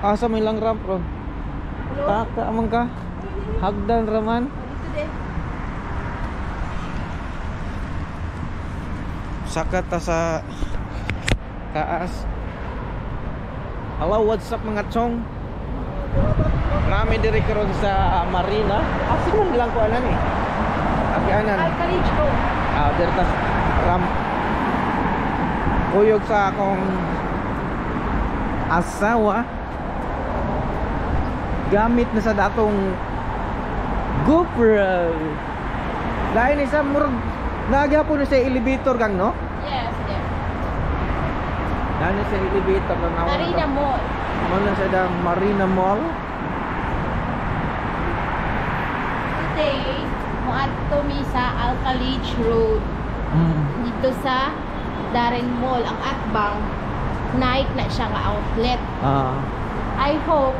Asa may lang ramp ron. Taka amang ka. Hagdan raman. Dito din. Sakat ta sa taas. Hello, what's up mga chong? Nami diri karon sa Marina. Asa man lang ko anan eh. Agianan. Alcalige ko. Diri tas ramp. Kuyog sa akong asawa. Gamit na sa datong GoPro. Dahil isa murag nagyapon na sa elevator gang no? Yes, yes. Dahil sa elevator kang Marina Mall. Mana sa dang Marina Mall. Today, muadto mi sa Alcalige Road. Dito sa Darren Mall, ang Atbang. Nike na siya nga outlet. I hope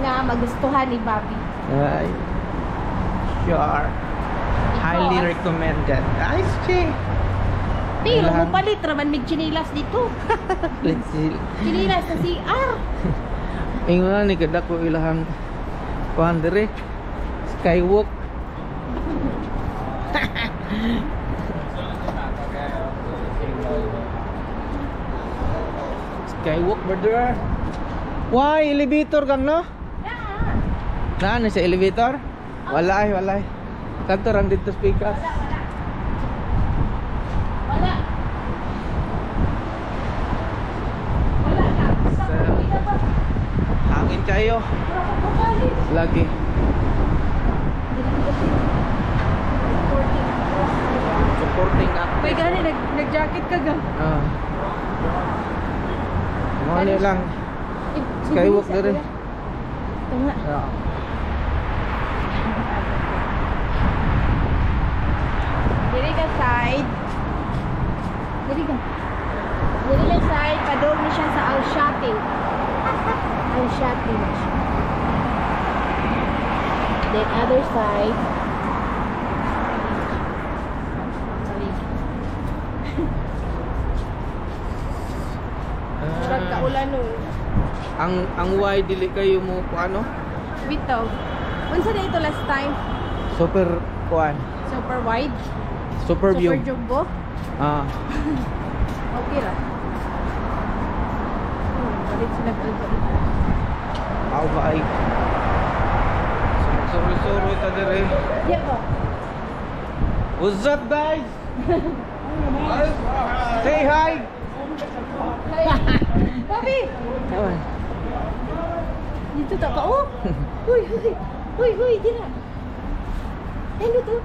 nga magustuhan ni Bobby. Ay. Sure. Highly recommended. Nice chi. Pero Ilang- mo palit raman mig chinilas dito. Let's see. Chinilas sa CR. Ingon ni kada ko ilahang kuan dire. Skywalk. Skywalk brother. Why elevator kang no? Naan sa elevator? Walay, walay. Kanto rang dito speakers. Wala. Wala na. Sa hangin kayo. Lagi. Supporting active. May gani nag-jacket ka ga. Ano lang. Skywalk na rin. Ito nga. Diri ka side. Diri ka. Diri ka side, padog ni siya sa Al-Shati. Al-Shati na siya. Then other side. Murag kaulan no. Ang wide dili kayo mo ano? Bitaw. Unsa na ito last time? Super kuan. Super wide? Super view. Super jumbo? Okay ra. Balik sila dito. How ba ay? Sorry ta dire. Yeah po. What's up guys? Say hi. Hi. Bobby. Dito ta ka oh. Huy, huy. Huy, huy, dira. Ano to?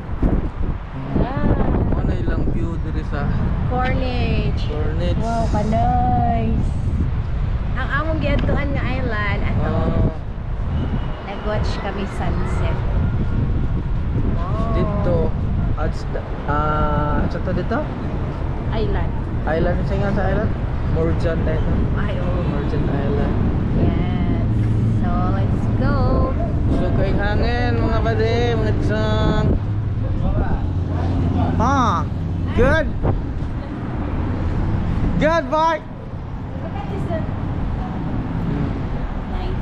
Ano ilang view dire sa Corniche. Corniche. Wow, ka-nice. Ang among giadtuan nga island ato. Nag-watch kami sunset. Wow. Dito at sa to dito? Island. Island sa nga sa island? Morjan na ito. Ay, oh. Morjan Island. Yes. So, let's go. So kay hangin mga bade, mga tsang. Good. Good boy. Look at this. Nice.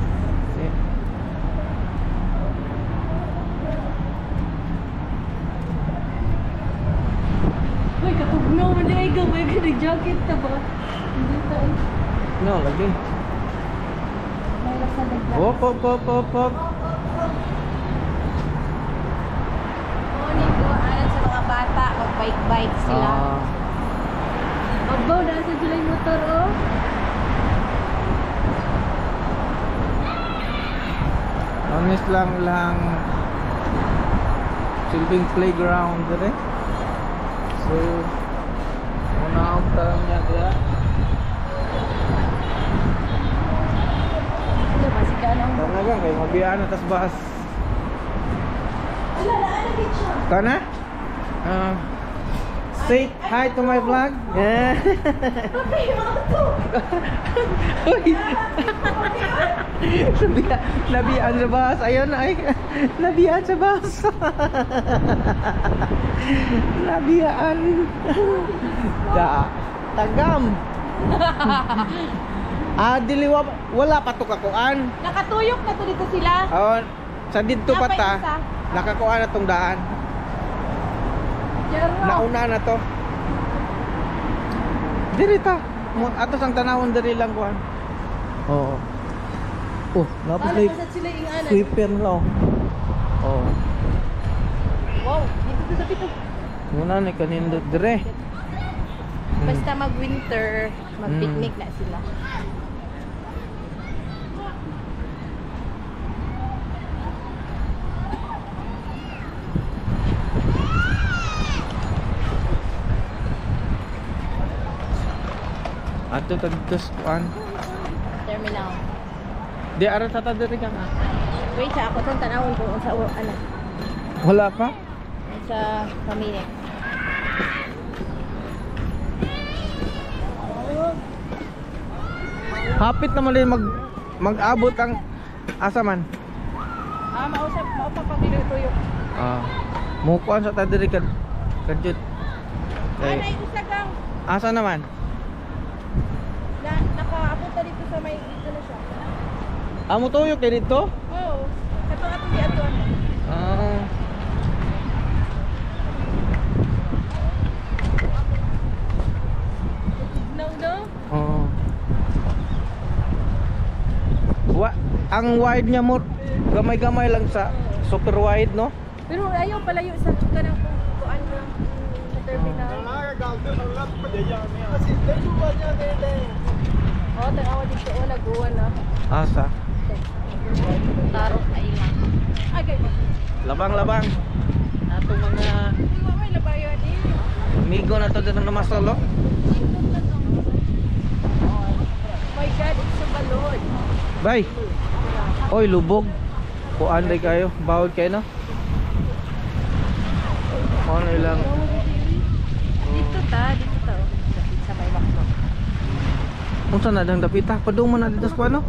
Uy, katugnaw mo na ikaw. May jacket ta ba? Hindi tayo. No, lagi. May lasa naglas. Hop. Morning ko, alam sa mga bata, mag-bike-bike sila. Abaw, nasa sila yung motor, oh. Honest lang silbing playground dire. So una ang tarang niya dia. Ano ba, si Kanong? Talagang kay mabiyaan na tas bus. Wala, naalagit siya. Kana? Say hi to my vlog. Yeah. Okay, auto. Nabiyan sa bus. Ayun ay. Nabiyan sa bus. Nabiyan. Da. Tagam. Ah, diliwa wala pa to kakuan. Nakatuyok na to dito sila. Oh, sa dito pa Napay ta. isa. Nakakuan na tong daan. Jero. Nauna na to. Diri ta. Atos ang tanawon diri lang kuan. Oo. Oh, napos Bala na pa sa sila yung anan. sweeper no. Oh. Wow, dito to sa pito. Muna ni kanindot dire. Basta mag-winter, mag-picnic na sila. Ato tagtos kuan. Terminal. Di ara ta diri ka. Wait, sa ako itong tanawin ko sa ano, Wala pa. sa pamilya. Hapit naman din mag-abot ang asa man. Mausap pag nilutuyok. Ah. Mukuan sa ta diri ka. Kadjut. Anay, usagang. Asa naman? Nakaabot na dito sa may, dito na siya. Amo tuyok kay dito? Oo. Kato atong di ato ano. Ah. No. Oo. Ang wide niya mo gamay-gamay lang sa super wide no? Pero ayaw palayo sa kanang kuan mo sa terminal. Oh, tanawa dito o nag-uwan na. Asa? Tarok Island. Ay, kayo. Labang-labang. Ato mga May labayo din. migo na to din na masolo. Oh my God, it's a balon. Bay. Oy, lubog. Kuan day kayo, bawod kayo no? Ano lang. Dito ta. Sa may bakso. Unsa na dang dapita? Padung man na dito sa kuan no?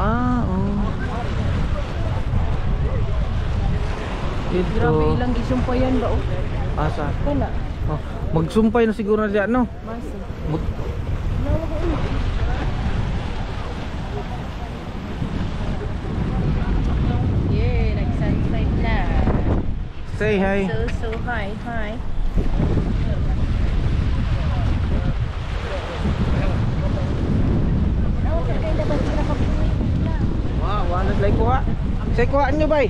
Ah, oh. Dito. Grabe ilang isumpayan ba oh. Asa? Kuna. Oh, magsumpay na siguro na diyan no? Masi. Mag- Yeah, nag-sunset na. Say hi. So hi. Wow, wala lay kuha. Say kuhaan nyo bay.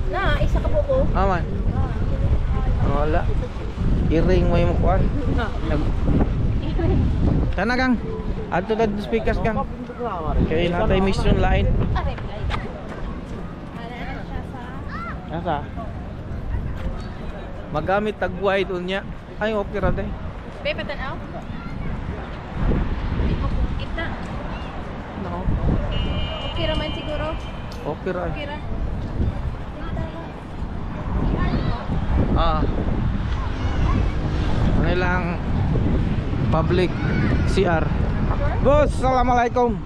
Na, isa ka po ko. Aman. Wala. Iring mo yung kuhaan. Sana kang. Ato na speakers kang. Kaya natay mission line. Are, play. Ano siya sa... Nasa? Magamit tag wide unya. Ay okay ra day. Pepe tanaw? Hindi mo kita. No. Okay raman siguro. Okay ra. Okay ra. Ah. Ano lang public CR. Boss, assalamualaikum.